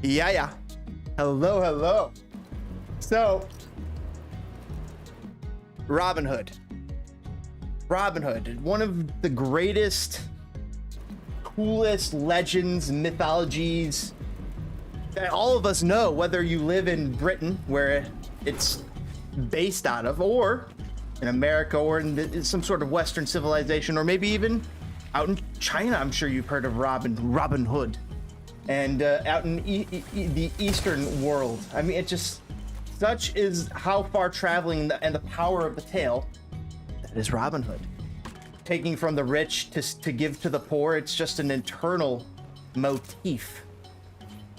Yeah. Hello. So, Robin Hood, one of the greatest, coolest legends, mythologies that all of us know, whether you live in Britain, where it's based out of, or in America, or in some sort of Western civilization, or maybe even out in China. I'm sure you've heard of Robin Hood. And out in the Eastern world. I mean, it just, such is how far traveling and the power of the tale that is Robin Hood. Taking from the rich to give to the poor, it's just an eternal motif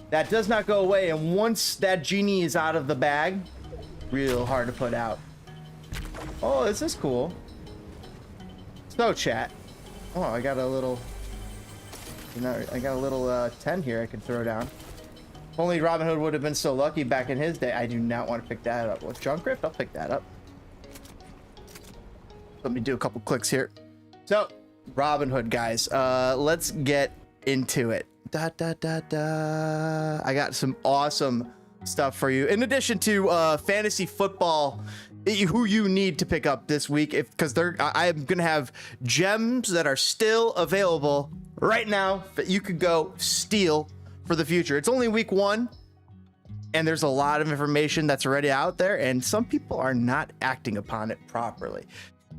that does not go away. And once that genie is out of the bag, real hard to put out. Oh, this is cool. So, chat. Oh, I got a little... I got a little 10 here I could throw down. If only Robin Hood would have been so lucky back in his day. I do not want to pick that up. With Junk Rift, I'll pick that up. Let me do a couple clicks here. So, Robin Hood, guys. Let's get into it. I got some awesome stuff for you. In addition to fantasy football, who you need to pick up this week, because I'm gonna have gems that are still available right now that you could go steal for the future. It's only week 1, and there's a lot of information that's already out there, and some people are not acting upon it properly.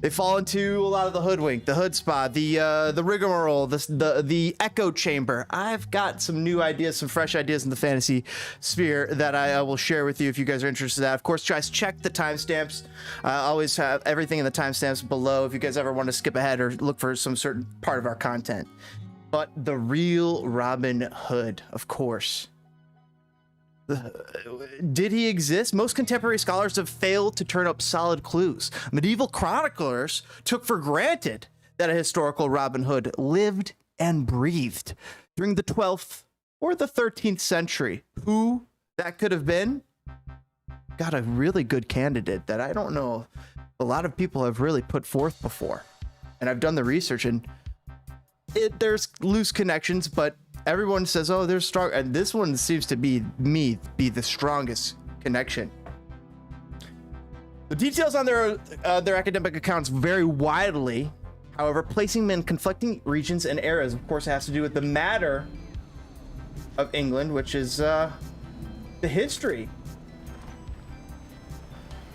They fall into a lot of the hoodwink, the hood spa, the rigmarole, the echo chamber. I've got some new ideas, some fresh ideas in the fantasy sphere that I will share with you if you guys are interested in that. Of course, guys, check the timestamps. I always have everything in the timestamps below if you guys ever want to skip ahead or look for some certain part of our content. But the real Robin Hood, of course. Did he exist? Most contemporary scholars have failed to turn up solid clues. Medieval chroniclers took for granted that a historical Robin Hood lived and breathed during the 12th or the 13th century. Who that could have been? Got a really good candidate that I don't know a lot of people have really put forth before. And I've done the research, and there's loose connections, but everyone says, oh, they're strong, and this one seems to be the strongest connection. The details on their academic accounts vary widely. However, placing them in conflicting regions and eras, of course, has to do with the matter of England, which is the history,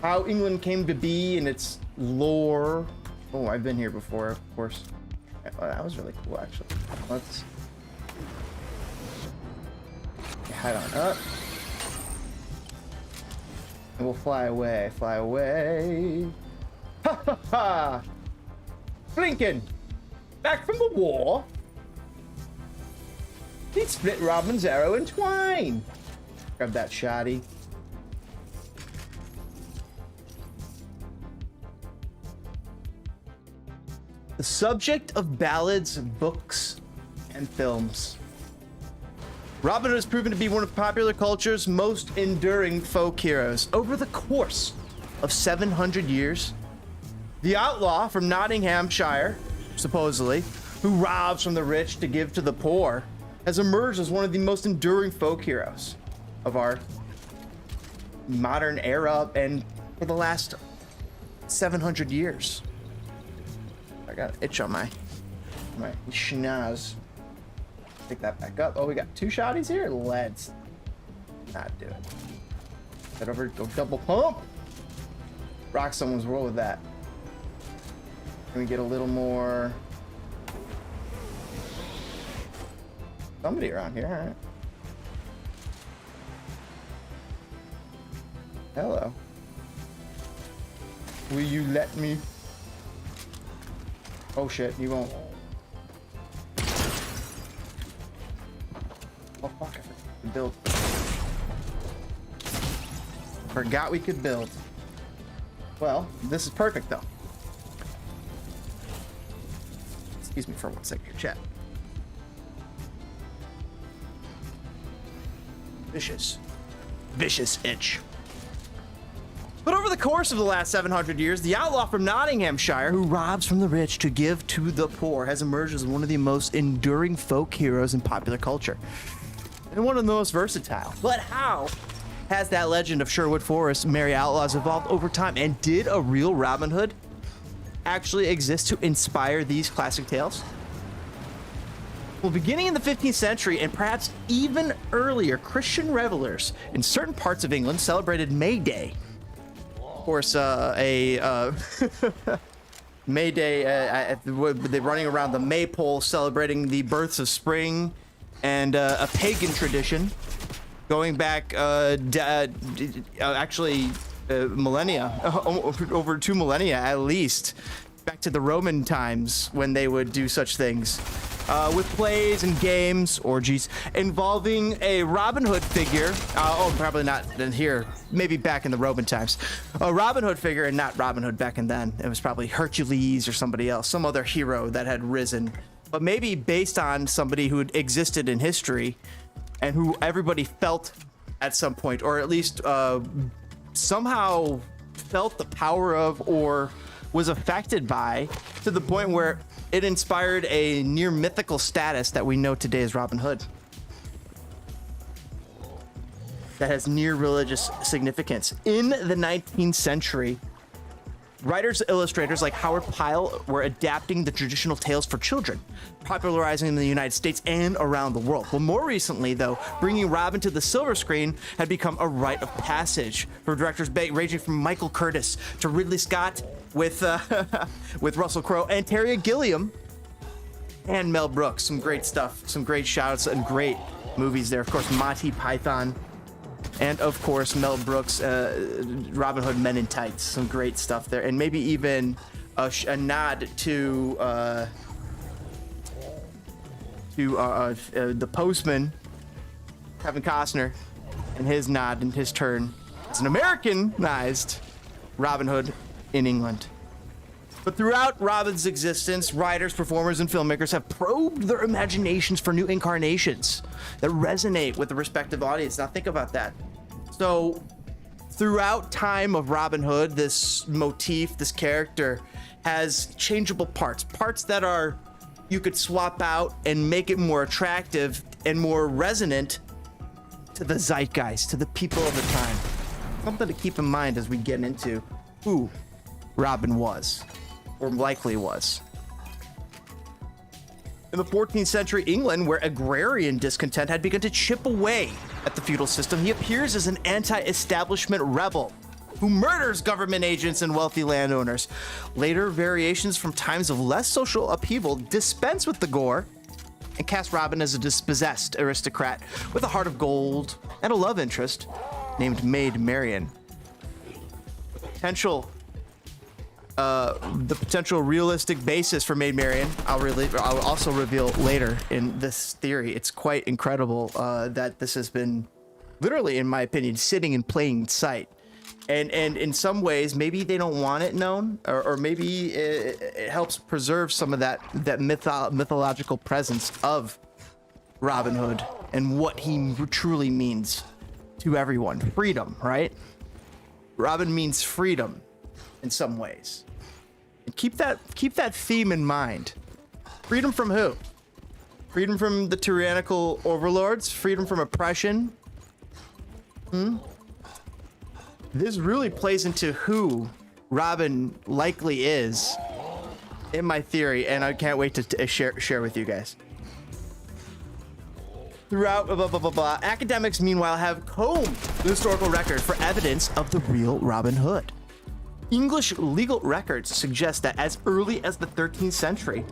how England came to be and its lore. Oh, I've been here before, of course. Oh, that was really cool, actually. Let's head on up. And we'll fly away, fly away. Ha ha ha! Blinken! Back from the war? He split Robin's arrow in twine. Grab that shoddy. The subject of ballads, books, and films. Robin Hood has proven to be one of popular culture's most enduring folk heroes. Over the course of 700 years, the outlaw from Nottinghamshire, supposedly, who robs from the rich to give to the poor, has emerged as one of the most enduring folk heroes of our modern era and for the last 700 years. I got an itch on my schnoz. Pick that back up. Oh, we got 2 shotties here. Let's not do it. Head over, go double pump. Rock someone's world with that. Can we get a little more? Somebody around here, all right. Hello. Will you let me? Oh shit, you won't. Oh fuck, I forgot to build. Forgot we could build. Well, this is perfect though. Excuse me for 1 second here, chat. Vicious itch. But over the course of the last 700 years, the outlaw from Nottinghamshire who robs from the rich to give to the poor has emerged as one of the most enduring folk heroes in popular culture. and one of the most versatile. But how has that legend of Sherwood Forest merry outlaws evolved over time, and did a real Robin Hood actually exist to inspire these classic tales? Well, beginning in the 15th century and perhaps even earlier, Christian revelers in certain parts of England celebrated May Day. Of course, May Day, they're running around the maypole celebrating the births of spring, and a pagan tradition going back millennia, over 2 millennia at least, back to the Roman times when they would do such things, with plays and games, orgies, involving a Robin Hood figure. Probably not in here, maybe back in the Roman times. A Robin Hood figure, and not Robin Hood back in then. It was probably Hercules or somebody else, some other hero that had risen, but maybe based on somebody who had existed in history and who everybody felt at some point, or at least somehow felt the power of, or was affected by, to the point where it inspired a near mythical status that we know today as Robin Hood, that has near religious significance. In the 19th century, writers, illustrators like Howard Pyle were adapting the traditional tales for children, popularizing them in the United States and around the world. Well, more recently, though, bringing Robin to the silver screen had become a rite of passage for directors ranging from Michael Curtis to Ridley Scott with Russell Crowe, and Terry Gilliam and Mel Brooks. Some great stuff, some great shouts and great movies there. Of course, Monty Python, and of course Mel Brooks, Robin Hood Men in Tights. Some great stuff there, and maybe even a nod to the Postman, Kevin Costner, and his nod and his turn as an Americanized Robin Hood in England. But throughout Robin's existence, writers, performers, and filmmakers have probed their imaginations for new incarnations that resonate with the respective audience. Now think about that. So throughout time of Robin Hood, this motif, this character has changeable parts that are, you could swap out and make it more attractive and more resonant to the zeitgeist, to the people of the time. Something to keep in mind as we get into who Robin was, or likely was. In the 14th century England, where agrarian discontent had begun to chip away at the feudal system, he appears as an anti-establishment rebel who murders government agents and wealthy landowners. Later variations from times of less social upheaval dispense with the gore and cast Robin as a dispossessed aristocrat with a heart of gold and a love interest named Maid Marian. The potential realistic basis for Maid Marian, I'll also reveal later in this theory. It's quite incredible that this has been, literally, in my opinion, sitting in plain sight. And in some ways, maybe they don't want it known, or maybe it helps preserve some of that mythological presence of Robin Hood and what he truly means to everyone. Freedom, right? Robin means freedom in some ways. And keep that theme in mind. Freedom from who? Freedom from the tyrannical overlords? Freedom from oppression? This really plays into who Robin likely is in my theory, and I can't wait to share with you guys. Throughout academics, meanwhile, have combed the historical record for evidence of the real Robin Hood. English legal records suggest that as early as the 13th century,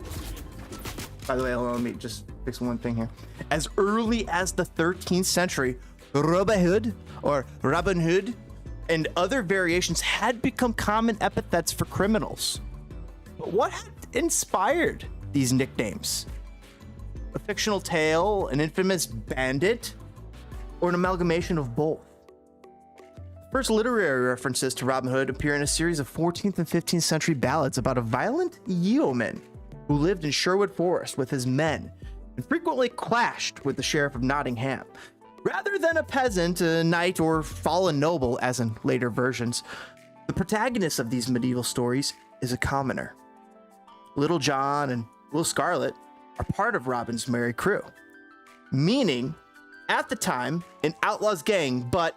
by the way, let me just fix one thing here. As early as the 13th century, Robin Hood or Robin Hood and other variations had become common epithets for criminals. But what had inspired these nicknames? A fictional tale, an infamous bandit, or an amalgamation of both? First literary references to Robin Hood appear in a series of 14th and 15th century ballads about a violent yeoman who lived in Sherwood Forest with his men and frequently clashed with the sheriff of Nottingham. Rather than a peasant, a knight, or fallen noble, as in later versions, the protagonist of these medieval stories is a commoner. Little John and Will Scarlet are part of Robin's merry crew, meaning at the time an outlaws gang, but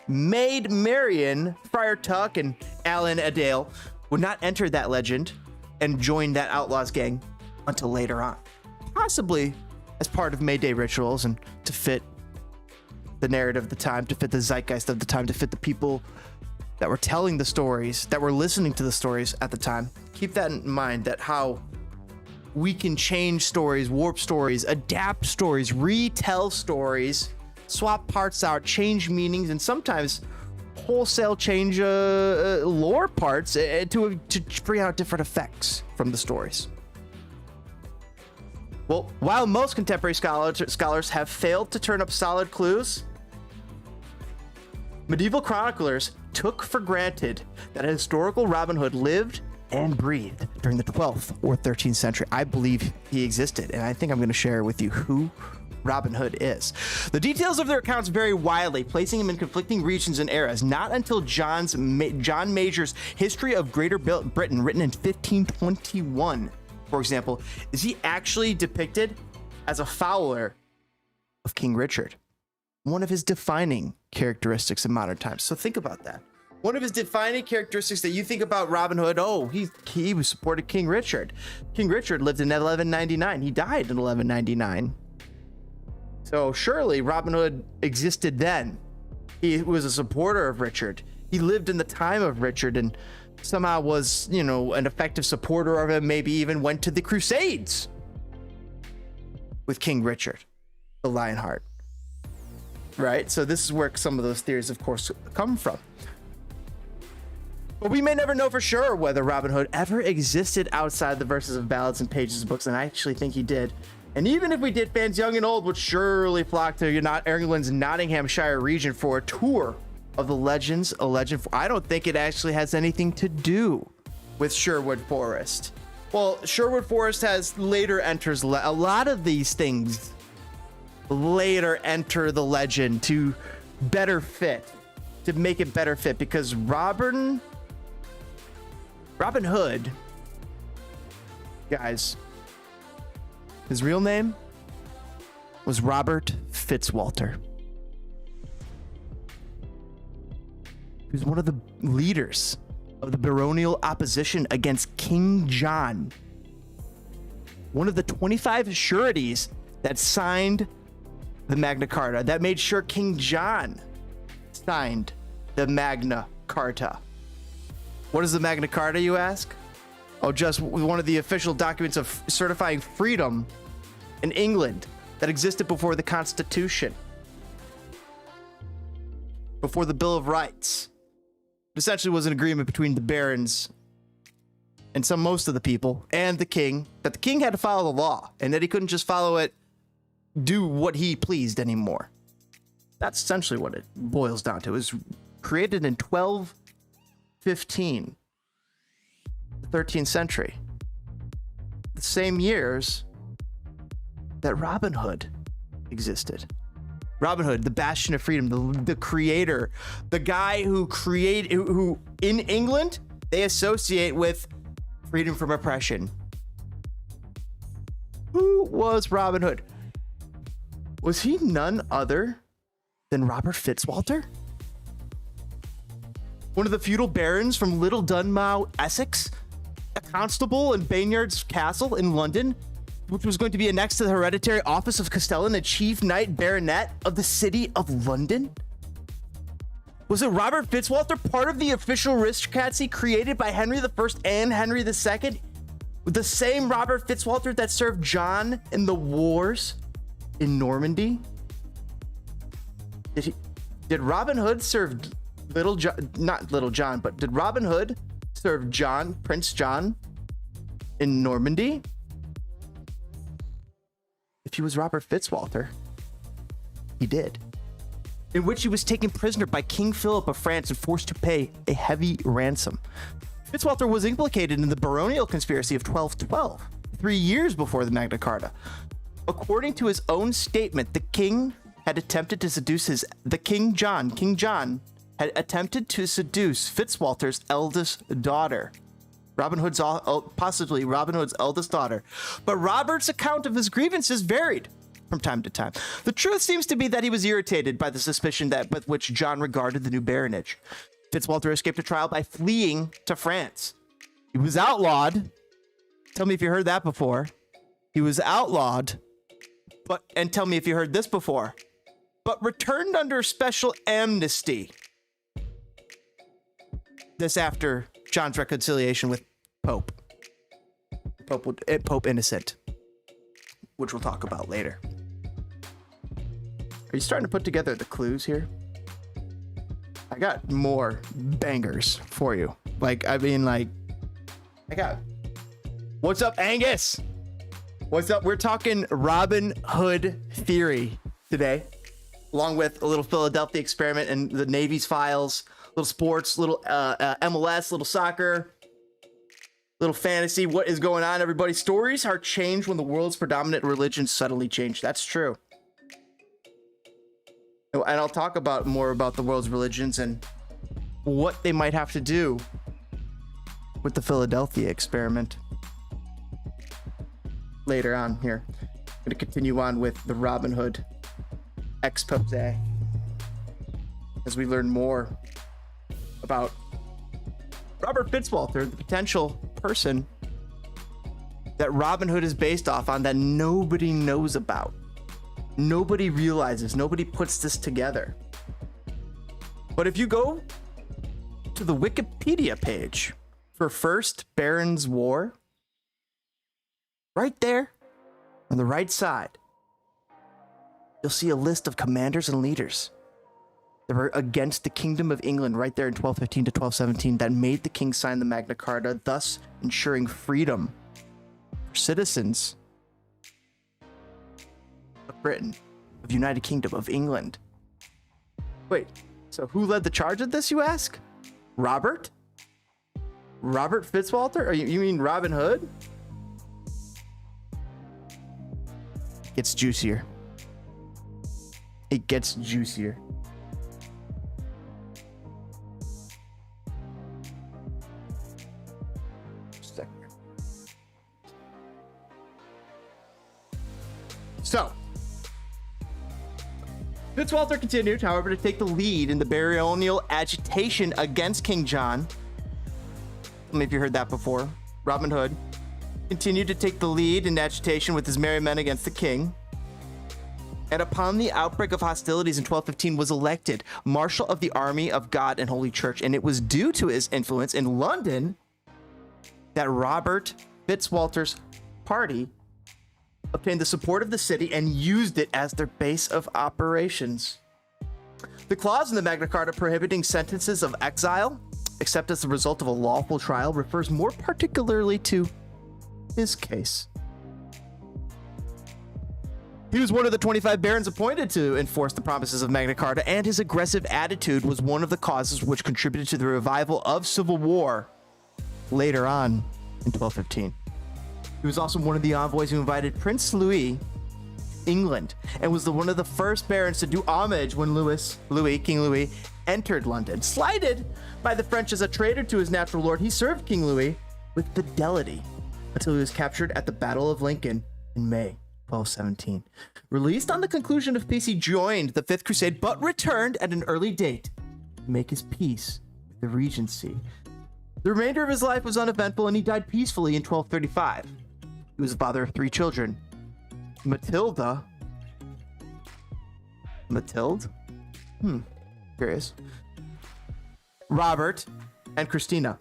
Maid Marian, Friar Tuck, and Alan Adale would not enter that legend and join that outlaws gang until later on, possibly as part of May Day rituals and to fit the narrative of the time, to fit the zeitgeist of the time, to fit the people that were telling the stories, that were listening to the stories at the time. Keep that in mind, that how we can change stories, warp stories, adapt stories, retell stories, swap parts out, change meanings, and sometimes wholesale change lore parts to bring out different effects from the stories. Well, while most contemporary scholars have failed to turn up solid clues, medieval chroniclers took for granted that historical Robin Hood lived and breathed during the 12th or 13th century. I believe he existed, and I think I'm going to share with you who Robin Hood is. The details of their accounts vary widely, placing him in conflicting regions and eras. Not until John Major's History of Greater Britain, written in 1521, for example, is he actually depicted as a follower of King Richard, one of his defining characteristics in modern times. So think about that. One of his defining characteristics that you think about Robin Hood, oh, he supported King Richard. King Richard lived in 1199. He died in 1199. So surely Robin Hood existed then. He was a supporter of Richard. He lived in the time of Richard and somehow was, you know, an effective supporter of him, maybe even went to the Crusades with King Richard, the Lionheart. Right? So this is where some of those theories, of course, come from. But we may never know for sure whether Robin Hood ever existed outside the verses of ballads and pages of books, and I actually think he did. And even if we did, fans young and old would surely flock to England's Nottinghamshire region for a tour of the legends. I don't think it actually has anything to do with Sherwood Forest. Well, Sherwood Forest has later enters a lot of these things later enter the legend to better fit, to make it better fit, because Robin Hood, guys, his real name was Robert Fitzwalter. He was one of the leaders of the baronial opposition against King John, one of the 25 sureties that signed the Magna Carta, that made sure King John signed the Magna Carta. What is the Magna Carta, you ask? Oh, just one of the official documents of certifying freedom in England that existed before the Constitution, before the Bill of Rights. It essentially was an agreement between the barons and most of the people and the king, that the king had to follow the law and that he couldn't just follow it, do what he pleased anymore. That's essentially what it boils down to. It was created in 1215, the 13th century, the same years that Robin Hood existed. Robin Hood, the bastion of freedom, the creator, the guy who in England, they associate with freedom from oppression. Who was Robin Hood? Was he none other than Robert Fitzwalter? One of the feudal barons from Little Dunmow, Essex, a constable in Baynard's Castle in London, which was going to be annexed to the hereditary office of Castellan and Chief Knight Baronet of the City of London? Was it Robert Fitzwalter, part of the official aristocracy created by Henry I and Henry II? The same Robert Fitzwalter that served John in the wars in Normandy? Did Robin Hood serve Little John? Not Little John, but did Robin Hood serve John, Prince John, in Normandy? If he was Robert Fitzwalter, he did. In which he was taken prisoner by King Philip of France and forced to pay a heavy ransom. Fitzwalter was implicated in the baronial conspiracy of 1212, 3 years before the Magna Carta. According to his own statement, King John had attempted to seduce Fitzwalter's eldest daughter. Possibly Robin Hood's eldest daughter. But Robert's account of his grievances varied, from time to time. The truth seems to be that he was irritated by the suspicion that with which John regarded the new baronage. Fitzwalter escaped a trial by fleeing to France. He was outlawed. Tell me if you heard that before. He was outlawed, and tell me if you heard this before, but returned under special amnesty. This after John's reconciliation with Pope Innocent, which we'll talk about later. Are you starting to put together the clues here? I got more bangers for you. I got... What's up, Angus? What's up? We're talking Robin Hood theory today, along with a little Philadelphia experiment and the Navy's files, little sports, little MLS, little soccer, little fantasy. What is going on, everybody? Stories are changed when the world's predominant religion suddenly changed. That's true. And I'll talk more about the world's religions and what they might have to do with the Philadelphia experiment later on here. I'm going to continue on with the Robin Hood expose as we learn more about Robert Fitzwalter, the potential person that Robin Hood is based off on that nobody knows about. Nobody realizes, nobody puts this together. But if you go to the Wikipedia page for First Baron's War, right there on the right side, you'll see a list of commanders and leaders that were against the Kingdom of England right there in 1215 to 1217 that made the king sign the Magna Carta, thus ensuring freedom for citizens of Britain, of the United Kingdom, of England. Wait, so who led the charge of this, you ask? Robert? Robert Fitzwalter? Or you mean Robin Hood? It gets juicier. It gets juicier. So, Fitzwalter continued, however, to take the lead in the baronial agitation against King John. Tell me if you heard that before. Robin Hood continued to take the lead in agitation with his merry men against the king. And upon the outbreak of hostilities in 1215 was elected Marshal of the Army of God and Holy Church. And it was due to his influence in London that Robert Fitzwalter's party obtained the support of the city and used it as their base of operations. The clause in the Magna Carta prohibiting sentences of exile, except as the result of a lawful trial, refers more particularly to his case. He was one of the 25 barons appointed to enforce the promises of Magna Carta, and his aggressive attitude was one of the causes which contributed to the revival of civil war later on in 1215. He was also one of the envoys who invited Prince Louis England and was one of the first barons to do homage when King Louis entered London. Slighted by the French as a traitor to his natural lord, he served King Louis with fidelity until he was captured at the Battle of Lincoln in May 1217. Released on the conclusion of peace, he joined the Fifth Crusade but returned at an early date to make his peace with the regency. The remainder of his life was uneventful and he died peacefully in 1235. He was the father of 3 children. Matilde? Curious. Robert and Christina.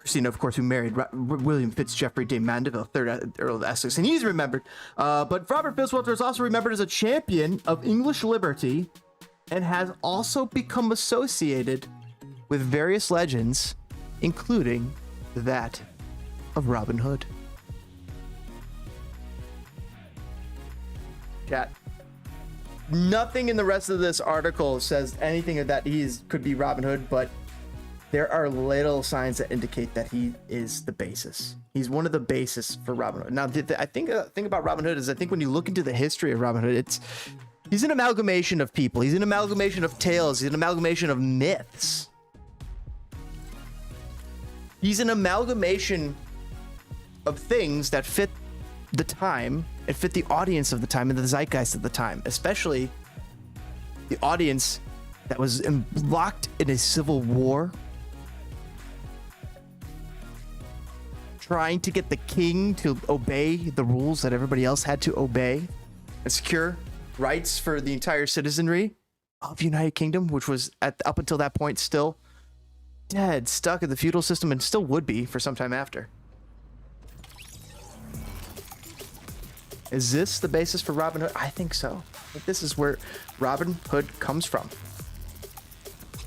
Christina, of course, who married William Fitzgeoffrey de Mandeville, 3rd Earl of Essex, and he's remembered. But Robert Fitzwalter is also remembered as a champion of English liberty and has also become associated with various legends, including that of Robin Hood. Chat. Nothing in the rest of this article says anything of that could be Robin Hood, but there are little signs that indicate that he is the basis. He's one of the basis for Robin Hood. Now, I think the thing about Robin Hood is I think when you look into the history of Robin Hood, he's an amalgamation of people. He's an amalgamation of tales. He's an amalgamation of myths. He's an amalgamation of things that fit the time It fit the audience of the time and the zeitgeist of the time, especially the audience that was locked in a civil war, trying to get the king to obey the rules that everybody else had to obey and secure rights for the entire citizenry of United Kingdom, which was up until that point still dead, stuck in the feudal system, and still would be for some time after. Is this the basis for Robin Hood? I think so. I think this is where Robin Hood comes from.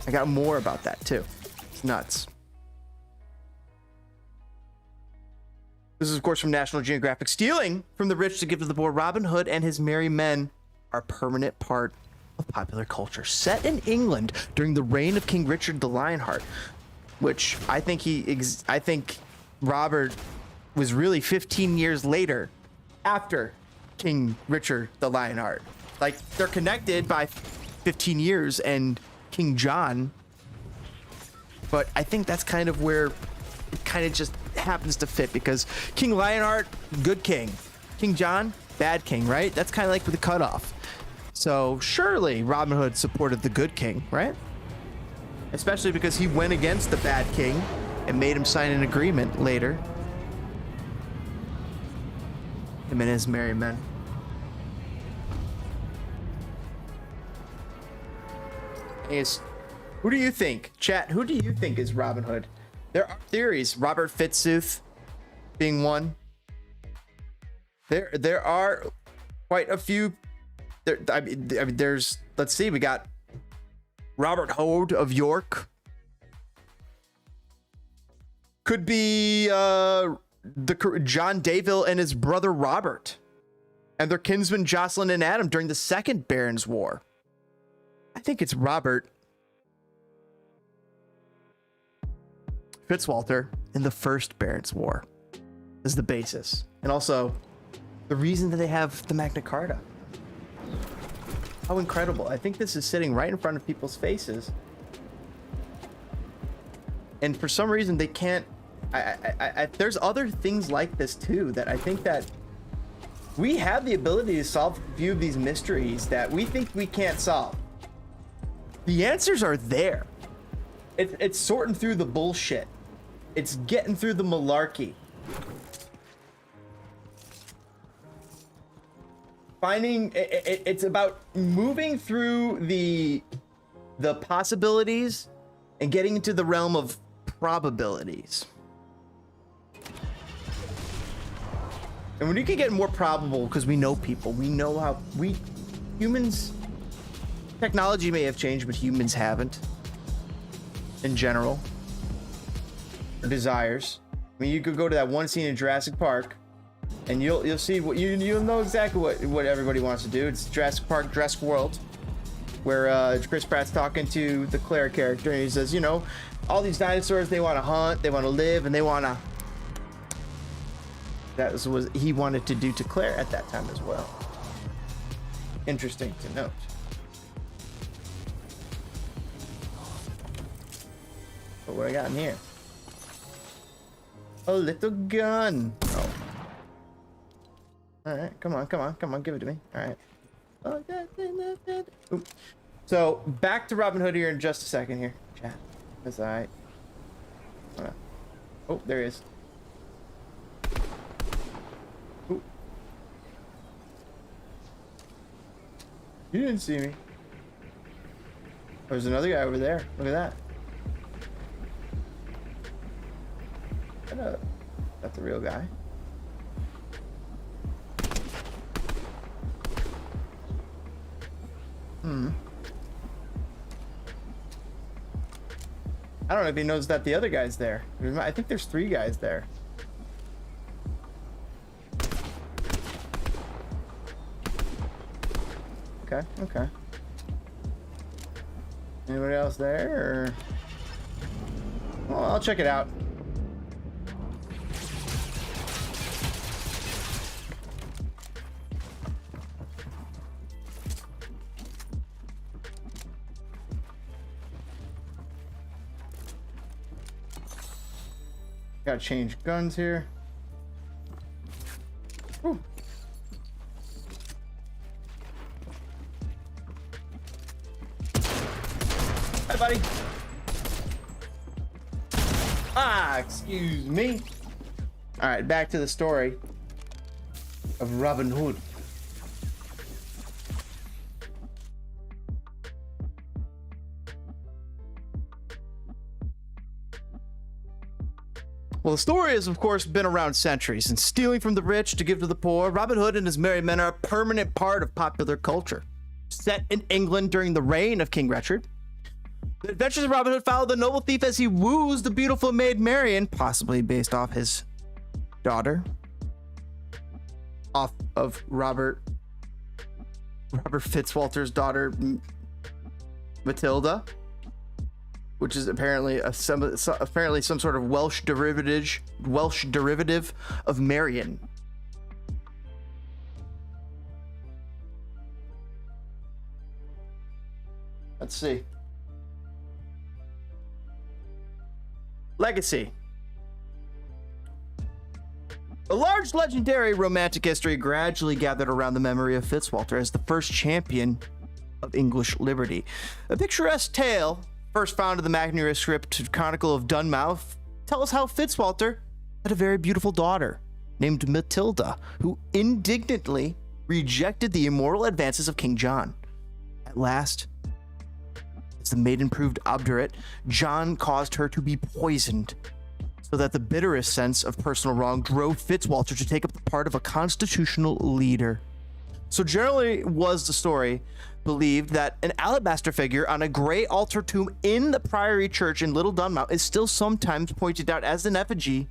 I got more about that too. It's nuts. This is, of course, from National Geographic. Stealing from the rich to give to the poor, Robin Hood and his merry men are a permanent part of popular culture. Set in England during the reign of King Richard the Lionheart, which I think Robert was really 15 years later after King Richard the Lionheart. Like, they're connected by 15 years and King John, but I think that's kind of where it kind of just happens to fit, because King Lionheart, good king. King John, bad king, right? That's kind of like the cutoff. So surely Robin Hood supported the good king, right? Especially because he went against the bad king and made him sign an agreement later. Him and his merry men. Who do you think, chat, who do you think is Robin Hood? There are theories, Robert Fitzooth being one. There are quite a few. I mean, there's, let's see, we got Robert Hood of York. Could be John Davil and his brother Robert, and their kinsmen Jocelyn and Adam during the Second Barons' War. I think it's Robert Fitzwalter in the First Barons' War is the basis, and also the reason that they have the Magna Carta. How incredible. I think this is sitting right in front of people's faces, and for some reason they can't. There's other things like this too that I think that we have the ability to solve a few of these mysteries that we think we can't solve. The answers are there. It's sorting through the bullshit. It's getting through the malarkey. It's about moving through the possibilities and getting into the realm of probabilities. And when you can get more probable, because we know people, we know how humans, technology may have changed, but humans haven't in general. Or desires. I mean, you could go to that one scene in Jurassic Park and you'll see what you'll know exactly what everybody wants to do. It's Jurassic Park, Jurassic World, where Chris Pratt's talking to the Claire character, and he says, you know, all these dinosaurs, they want to hunt, they want to live, and they want to. That was what he wanted to do to Claire at that time as well. Interesting to note. But what I got in here? A little gun. Oh. All right, come on, give it to me. All right. Oop. So back to Robin Hood here in just a second here, chat. Because oh, there he is. Ooh. You didn't see me. There's another guy over there. Look at that. That's a real guy. I don't know if he knows that the other guy's there. I think there's 3 guys there. Okay. Anybody else there? Or... well, I'll check it out. Gotta change guns here. Whew. Hi, buddy. Ah, excuse me. All right, back to the story of Robin Hood. Well, the story has, of course, been around centuries, and stealing from the rich to give to the poor, Robin Hood and his merry men are a permanent part of popular culture. Set in England during the reign of King Richard, the adventures of Robin Hood follow the noble thief as he woos the beautiful maid Marian, possibly based off his daughter, off of Robert Fitzwalter's daughter, Matilda, which is apparently some sort of Welsh derivative of Marian. Let's see. Legacy. A large legendary romantic history gradually gathered around the memory of Fitzwalter as the first champion of English liberty. A picturesque tale first found in the manuscript Chronicle of Dunmouth tells how Fitzwalter had a very beautiful daughter named Matilda, who indignantly rejected the immoral advances of King John. At last, as the maiden proved obdurate, John caused her to be poisoned, so that the bitterest sense of personal wrong drove Fitzwalter to take up the part of a constitutional leader. So generally was the story believed that an alabaster figure on a gray altar tomb in the Priory Church in Little Dunmow is still sometimes pointed out as an effigy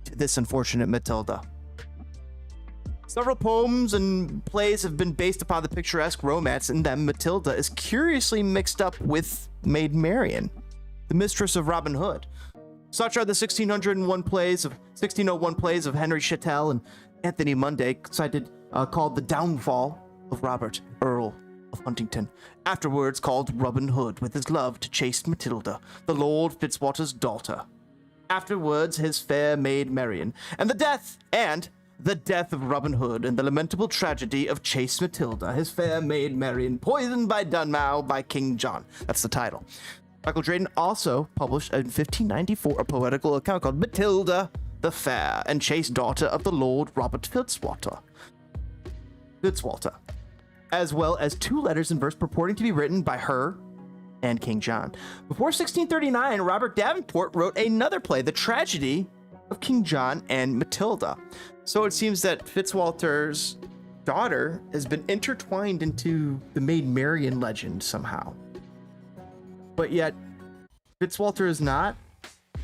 to this unfortunate Matilda. Several poems and plays have been based upon the picturesque romance, and then Matilda is curiously mixed up with Maid Marian, the mistress of Robin Hood. Such are the 1601 plays of Henry Chattel and Anthony Munday, cited called The Downfall of Robert, Earl of Huntington, afterwards called Robin Hood, with his love to chaste Matilda, the Lord Fitzwalter's daughter. Afterwards his fair maid Marian, and the death of Robin Hood, and the lamentable tragedy of chaste Matilda, his fair maid Marian, poisoned by Dunmow by King John. That's the title. Michael Drayton also published in 1594 a poetical account called Matilda the Fair and Chaste Daughter of the Lord Robert Fitzwalter, as well as 2 letters in verse purporting to be written by her and King John. Before 1639, Robert Davenport wrote another play, The Tragedy of King John and Matilda. So it seems that Fitzwalter's daughter has been intertwined into the Maid Marian legend somehow. But yet, Fitzwalter is not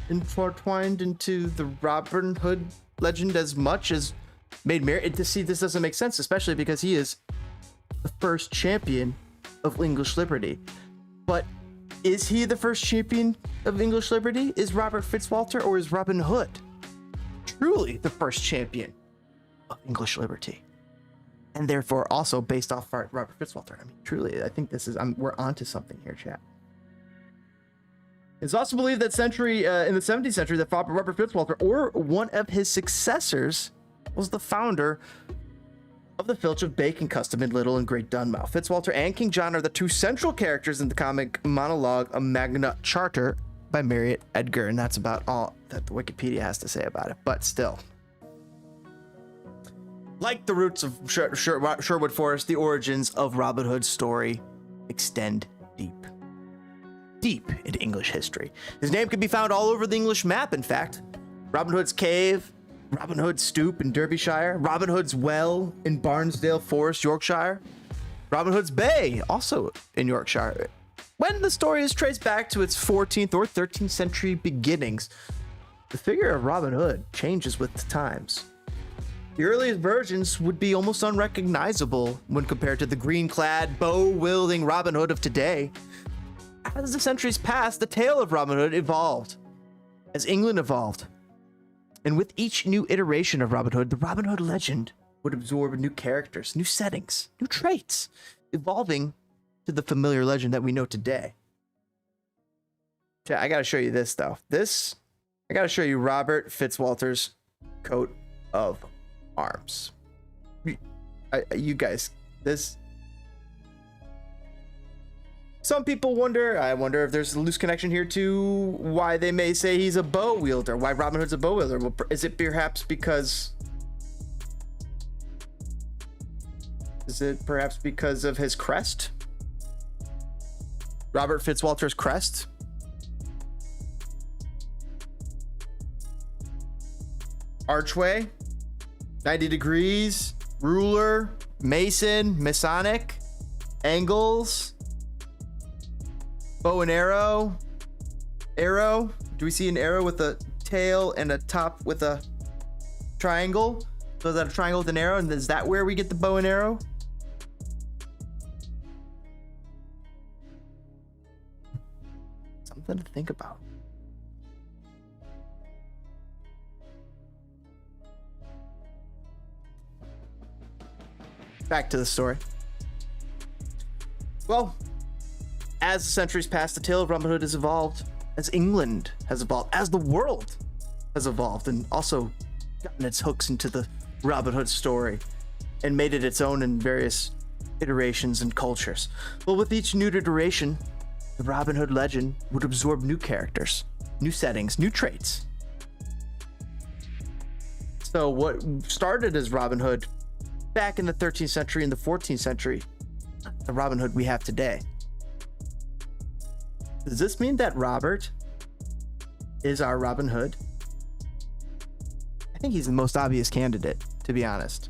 intertwined into the Robin Hood legend as much as Maid Marian. To see, this doesn't make sense, especially because he is the first champion of English liberty. But is he the first champion of English liberty? Is Robert Fitzwalter, or is Robin Hood truly the first champion of English liberty? And therefore also based off Robert Fitzwalter. I mean, truly, I think this is, we're onto something here, chat. It's also believed that in the 17th century, that Robert Fitzwalter, or one of his successors, was the founder of the Filch of Bacon custom in Little and Great Dunmow. Fitzwalter and King John are the 2 central characters in the comic monologue of Magna Carta by Marriott Edgar, and that's about all that the Wikipedia has to say about it. But still, like the roots of Sherwood Forest, the origins of Robin Hood's story extend deep into English history. His name can be found all over the English map, in fact. Robin Hood's Cave, Robin Hood's Stoop in Derbyshire, Robin Hood's Well in Barnesdale Forest, Yorkshire, Robin Hood's Bay, also in Yorkshire. When the story is traced back to its 14th or 13th century beginnings, the figure of Robin Hood changes with the times. The earliest versions would be almost unrecognizable when compared to the green-clad, bow-wielding Robin Hood of today. As the centuries passed, the tale of Robin Hood evolved, as England evolved. And with each new iteration of Robin Hood, the Robin Hood legend would absorb new characters, new settings, new traits, evolving to the familiar legend that we know today. I gotta show you this, though. I gotta show you Robert Fitzwalter's coat of arms. You guys, this... Some people wonder, I wonder if there's a loose connection here to why they may say he's a bow wielder, why Robin Hood's a bow wielder. Well, is it perhaps because of his crest? Robert Fitzwalter's crest? Archway, 90 degrees, ruler, Mason, Masonic, angles, bow and arrow. Do we see an arrow with a tail and a top with a triangle? So is that a triangle with an arrow? And is that where we get the bow and arrow? Something to think about. Back to the story. Well, as the centuries pass, the tale of Robin Hood has evolved, as England has evolved, as the world has evolved, and also gotten its hooks into the Robin Hood story and made it its own in various iterations and cultures. Well, with each new iteration, the Robin Hood legend would absorb new characters, new settings, new traits. So what started as Robin Hood back in the 13th century and the 14th century, the Robin Hood we have today. Does this mean that Robert is our Robin Hood? I think he's the most obvious candidate, to be honest.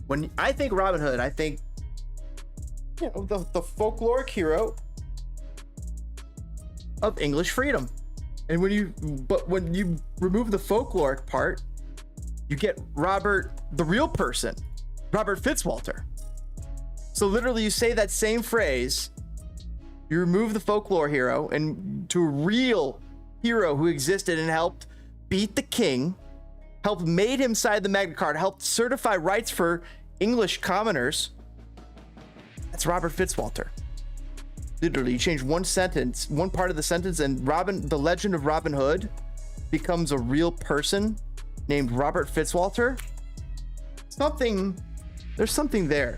When I think Robin Hood, I think, you know, the folkloric hero of English freedom. And when you remove the folkloric part, you get Robert, the real person, Robert Fitzwalter. So literally you say that same phrase, you remove the folklore hero and to a real hero who existed and helped beat the king, helped made him sign the Magna Carta, helped certify rights for English commoners. That's Robert Fitzwalter. Literally, you change one sentence, one part of the sentence, and the legend of Robin Hood becomes a real person named Robert Fitzwalter. There's something there.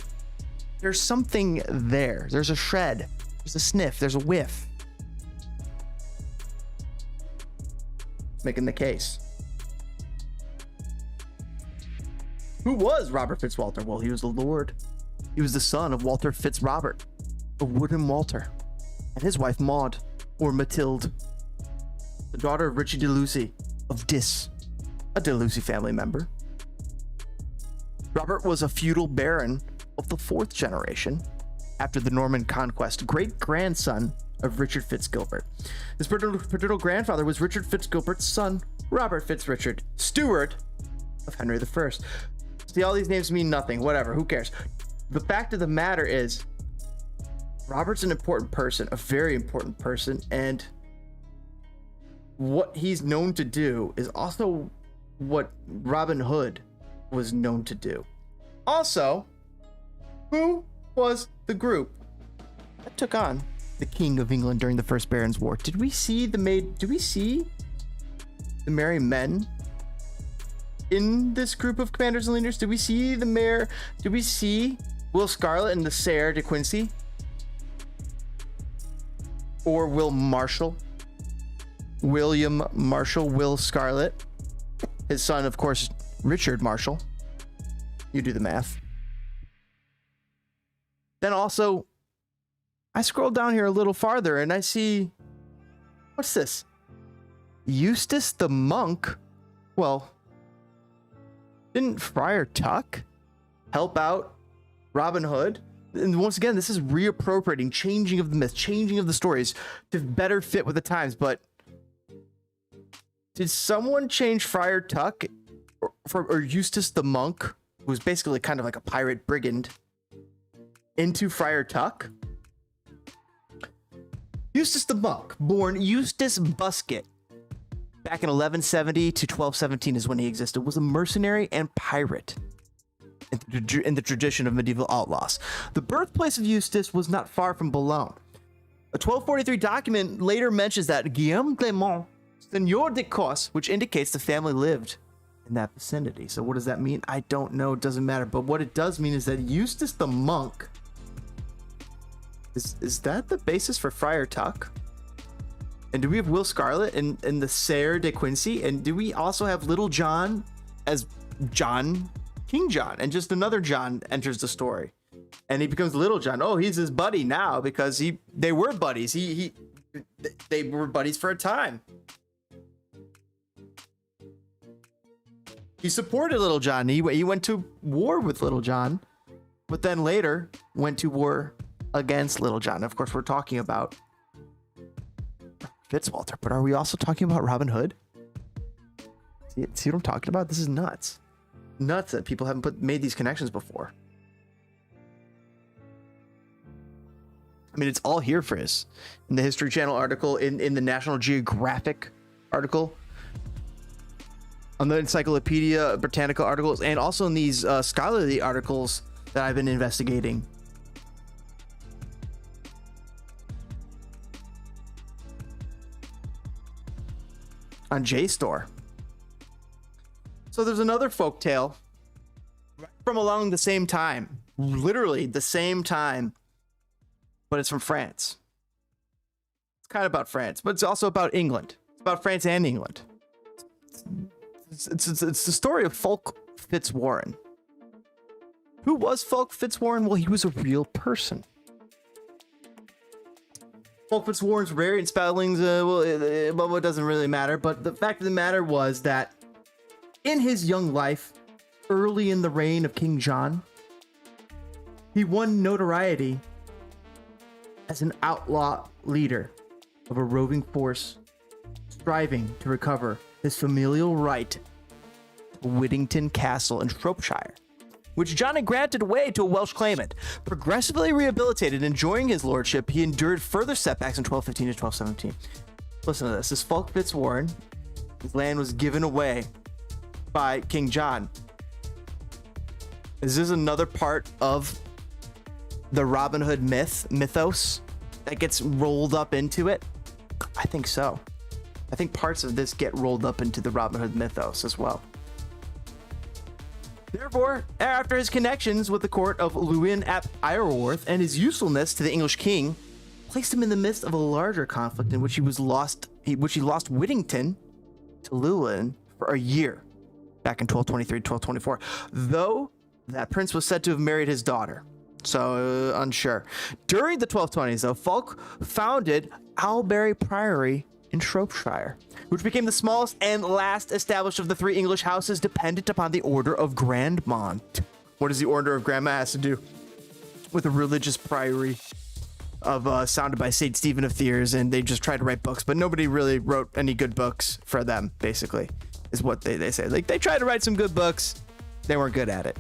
There's something there. There's a shred. There's a sniff. There's a whiff. Making the case. Who was Robert Fitzwalter? Well, he was the Lord. He was the son of Walter Fitzrobert, a wooden Walter, and his wife Maud, or Matilde, the daughter of Richard de Lucy of Dis, a de Lucy family member. Robert was a feudal baron of the 4th generation after the Norman conquest, great-grandson of Richard Fitzgilbert. His paternal grandfather was Richard Fitzgilbert's son, Robert Fitzrichard, steward of Henry I. See, all these names mean nothing. Whatever, who cares? The fact of the matter is, Robert's an important person, a very important person, and what he's known to do is also what Robin Hood was known to do. Also, who was the group that took on the King of England during the First Barons' War? Did we see the Merry Men in this group of commanders and leaders? Did we see Will Scarlet and the Sire de Quincy? Or William Marshall, Will Scarlet. His son, of course, Richard Marshall. You do the math. Then also, I scroll down here a little farther and I see, what's this? Eustace the Monk? Well, didn't Friar Tuck help out Robin Hood? And once again, this is reappropriating, changing of the myth, changing of the stories to better fit with the times. But did someone change Friar Tuck or Eustace the Monk, who was basically kind of like a pirate brigand, into Friar Tuck? Eustace the Monk, born Eustace Busket, back in 1170 to 1217 is when he existed, was a mercenary and pirate in the tradition of medieval outlaws. The birthplace of Eustace was not far from Boulogne. A 1243 document later mentions that Guillaume Clément, Seigneur de Cos, which indicates the family lived in that vicinity. So what does that mean? I don't know. It doesn't matter. But what it does mean is that Eustace the Monk Is that the basis for Friar Tuck? And do we have Will Scarlet and the Serre de Quincy? And do we also have Little John as John, King John? And just another John enters the story, and he becomes Little John. Oh, he's his buddy now because they were buddies. They were buddies for a time. He supported Little John. He went to war with Little John, but then later went to war against Little John. Of course, we're talking about Fitzwalter, but are we also talking about Robin Hood? See what I'm talking about? This is nuts. Nuts that people haven't made these connections before. I mean, it's all here for us. In the History Channel article, in the National Geographic article, on the Encyclopedia Britannica articles, and also in these scholarly articles that I've been investigating. On JSTOR. So there's another folktale from along the same time, literally the same time, but it's from France. It's kind of about France, but it's also about England. It's about France and England. It's the story of Fulk Fitzwarren. Who was Fulk Fitzwarren? Well, he was a real person. Fulk Fitzwarren's variant spellings, well, it doesn't really matter, but the fact of the matter was that in his young life, early in the reign of King John, he won notoriety as an outlaw leader of a roving force striving to recover his familial right to Whittington Castle in Shropshire, which John had granted away to a Welsh claimant. Progressively rehabilitated and enjoying his lordship, he endured further setbacks in 1215 to 1217. Listen to this. This Fulk Fitzwarren, his land was given away by King John. Is this another part of the Robin Hood mythos that gets rolled up into it? I think so. I think parts of this get rolled up into the Robin Hood mythos as well. Therefore, after his connections with the court of Lewin ap Iorwerth and his usefulness to the English king placed him in the midst of a larger conflict in which he lost Whittington to Lewin for a year back in 1223-1224, though that prince was said to have married his daughter, so unsure. During the 1220s, though, Fulk founded Albury Priory in Shropshire, which became the smallest and last established of the three English houses dependent upon the Order of Grandmont. What does the Order of Grandmont has to do with a religious priory of sounded by Saint Stephen of Thiers? And they just tried to write books, but nobody really wrote any good books for them, basically, is what they say. Like, they tried to write some good books, they weren't good at it.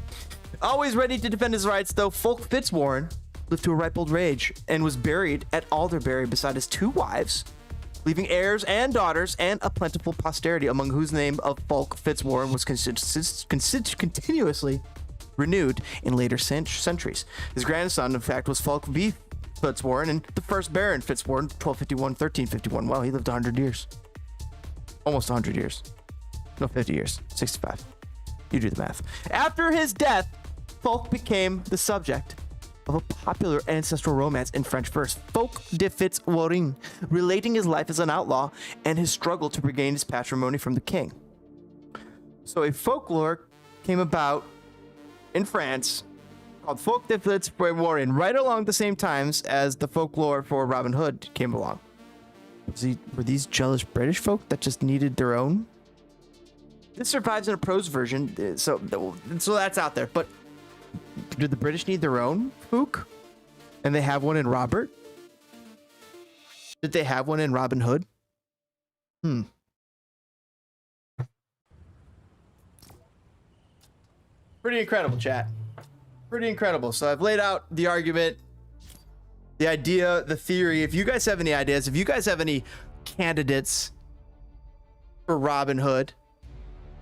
Always ready to defend his rights, though, Fulk Fitzwarren lived to a ripe old age and was buried at Alderbury beside his two wives, leaving heirs and daughters and a plentiful posterity, among whose name of Fulk Fitzwarren was continuously renewed in later centuries. His grandson, in fact, was Fulk V. Fitzwarren, and the first Baron Fitzwarren, 1251-1351. Wow, he lived 100 years. Almost 100 years. No, 50 years. 65. You do the math. After his death, Fulk became the subject of a popular ancestral romance in French verse, Fulk de Fitzwarren, relating his life as an outlaw and his struggle to regain his patrimony from the king. So a folklore came about in France called Fulk de Fitzwarren right along the same times as the folklore for Robin Hood came along. Were these jealous British folk that just needed their own? This survives in a prose version, so that's out there. But did the British need their own Fook? And they have one in Robert? Did they have one in Robin Hood? Pretty incredible, chat. Pretty incredible. So I've laid out the argument, the idea, the theory. If you guys have any ideas, if you guys have any candidates for Robin Hood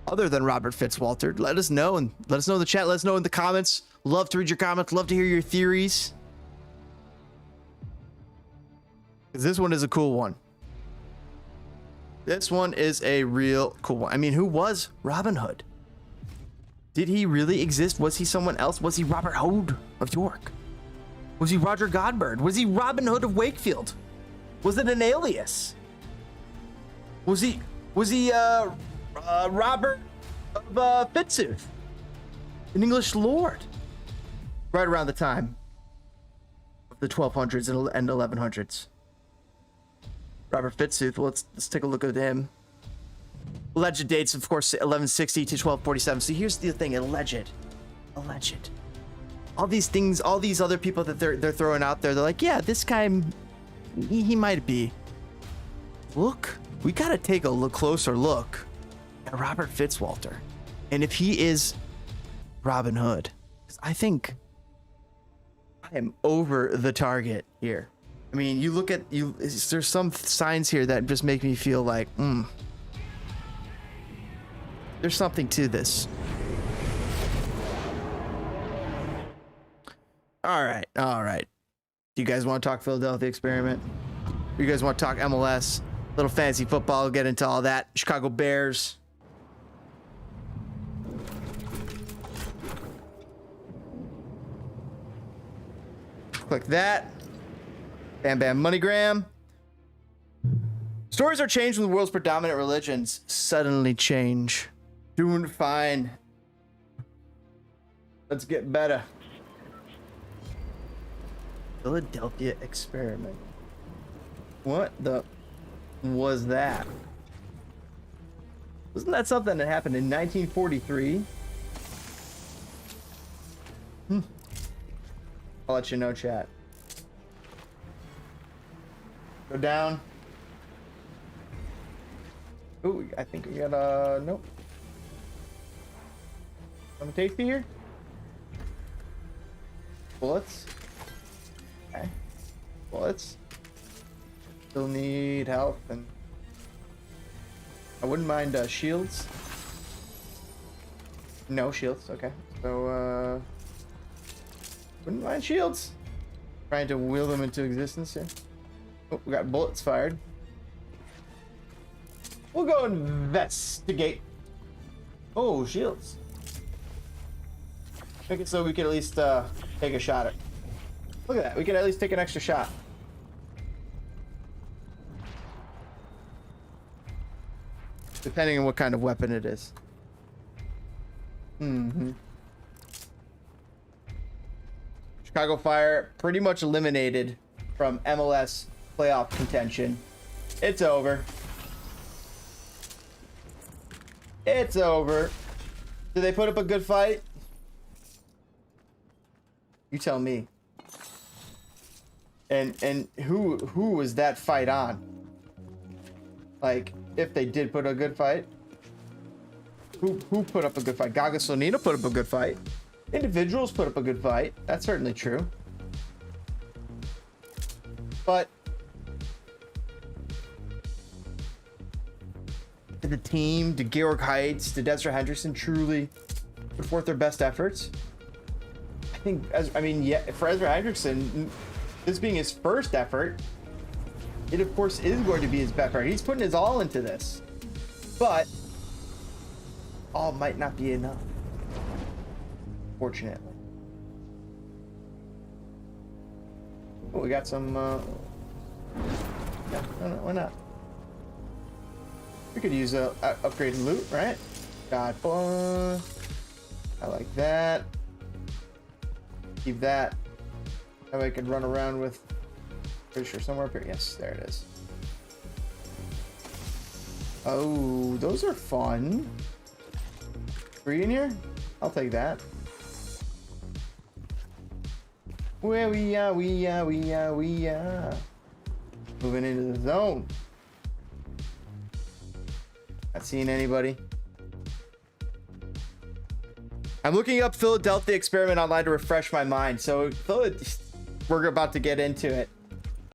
other than Robert Fitzwalter, let us know, and let us know in the chat. Let us know in the comments. Love to read your comments. Love to hear your theories, because this one is a cool one. This one is a real cool one. I mean, who was Robin Hood? Did he really exist? Was he someone else? Was he Robert Hood of York? Was he Roger Godbird? Was he Robin Hood of Wakefield? Was it an alias? Was he Robert of Fitzooth, an English lord? Right around the time of the 1200s and 1100s. Robert Fitzooth. Well, let's take a look at him. Alleged dates, of course, 1160 to 1247. So here's the thing: alleged. All these things, all these other people that they're throwing out there, they're like, yeah, this guy, he might be. Look, we gotta take a closer look at Robert Fitzwalter, and if he is Robin Hood, I think I am over the target here. I mean, you look at there's some signs here that just make me feel like, there's something to this. All right. Do you guys want to talk Philadelphia experiment? You guys want to talk MLS? Little fantasy football, get into all that. Chicago Bears. Click that. Bam, bam, MoneyGram. Stories are changed when the world's predominant religions suddenly change. Doing fine. Let's get better. Philadelphia experiment. What the was that? Wasn't that something that happened in 1943? I'll let you know, chat. Go down. Ooh, I think we got nope. Some tasty here. Bullets. Okay. Bullets. Still need health, and I wouldn't mind shields. No shields. Okay. So wouldn't mind shields. Trying to will them into existence here. Oh, we got bullets fired. We'll go investigate. Oh, shields. Make it so we can at least take a shot at. Look at that. We can at least take an extra shot. Depending on what kind of weapon it is. Chicago Fire pretty much eliminated from MLS playoff contention. It's over. It's over. Did they put up a good fight? You tell me. And who was that fight on? Like, if they did put a good fight, who put up a good fight? Gaga Slonina put up a good fight. Individuals put up a good fight. That's certainly true. But did the team, did Georg Heitz, did Desiree Hendrickson truly put forth their best efforts? I think, yeah, for Ezra Hendrickson, this being his first effort, it of course is going to be his best effort. He's putting his all into this, but all might not be enough, fortunately. Oh, we got some, yeah, why not? We could use a upgrade loot, right? God, I like that. Keep that. That way I could run around with. Pretty sure somewhere up here. Yes, there it is. Oh, those are fun. Free in here? I'll take that. Where we are. Moving into the zone. Not seeing anybody. I'm looking up Philadelphia experiment online to refresh my mind. So we're about to get into it.